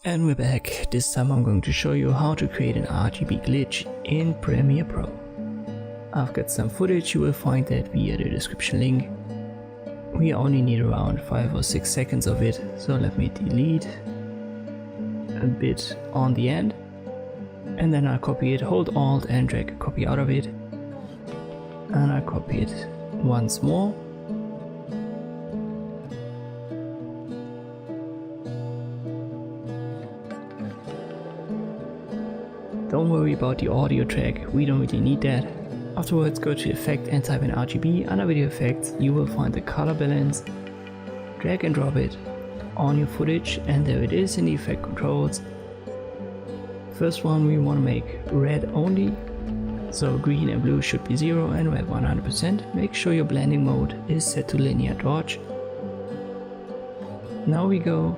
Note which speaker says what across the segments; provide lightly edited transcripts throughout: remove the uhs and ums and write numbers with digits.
Speaker 1: And we're back. This time I'm going to show you how to create an RGB glitch in Premiere Pro. I've got some footage, you will find that via the description link. We only need around 5 or 6 seconds of it, so let me delete a bit on the end. And then I copy it, hold Alt and drag a copy out of it. And I copy it once more. Don't worry about the audio track, we don't really need that. Afterwards go to Effect and type in RGB. Under Video Effects you will find the color balance. Drag and drop it on your footage and there it is in the effect controls. First one we want to make red only, so green and blue should be 0 and red 100%. Make sure your blending mode is set to linear dodge. Now we go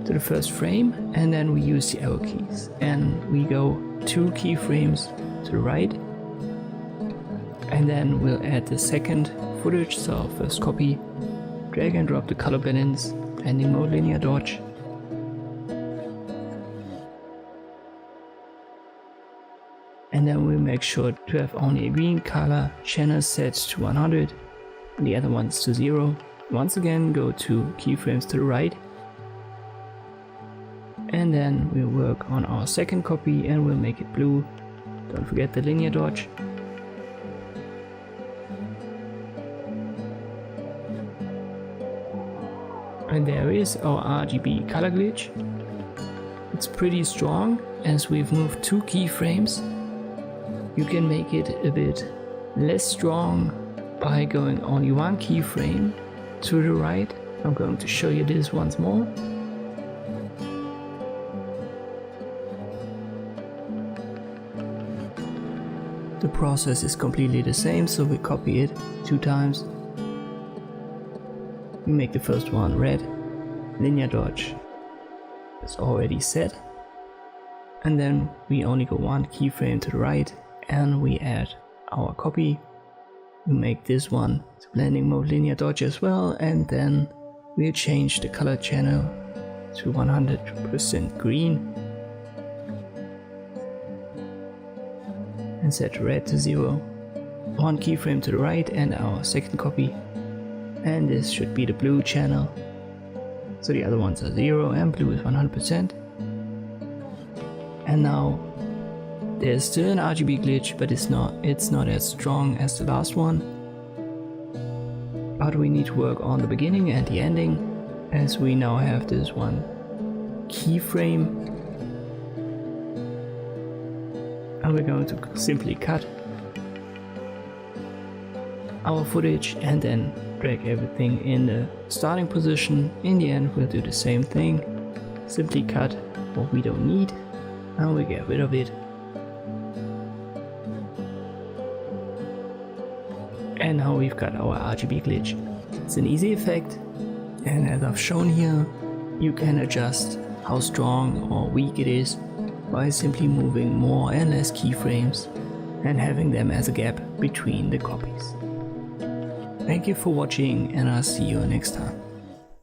Speaker 1: to the first frame and then we use the arrow keys and we go 2 keyframes to the right and then we'll add the second footage, so first copy, drag and drop the color balance, blending mode linear dodge, and then we'll make sure to have only a green color channel set to 100 and the other ones to 0. Once again go 2 keyframes to the right. And then we'll work on our second copy and we'll make it blue. Don't forget the linear dodge. And there is our RGB color glitch. It's pretty strong as we've moved 2 keyframes. You can make it a bit less strong by going only 1 keyframe to the right. I'm going to show you this once more. The process is completely the same, so we copy it 2 times. We make the first one red, linear dodge is already set, and then we only go 1 keyframe to the right and we add our copy. We make this one to blending mode linear dodge as well, and then we'll change the color channel to 100% green and set red to 0. 1 keyframe to the right and our second copy, and this should be the blue channel, so the other ones are 0 and blue is 100%. And now there's still an RGB glitch, but it's not as strong as the last one, but we need to work on the beginning and the ending, as we now have this 1 keyframe. And we're going to simply cut our footage and then drag everything in the starting position. In the end we'll do the same thing, simply cut what we don't need and we get rid of it. And now we've got our RGB glitch. It's an easy effect, and as I've shown here, you can adjust how strong or weak it is by simply moving more and less keyframes and having them as a gap between the copies. Thank you for watching and I'll see you next time.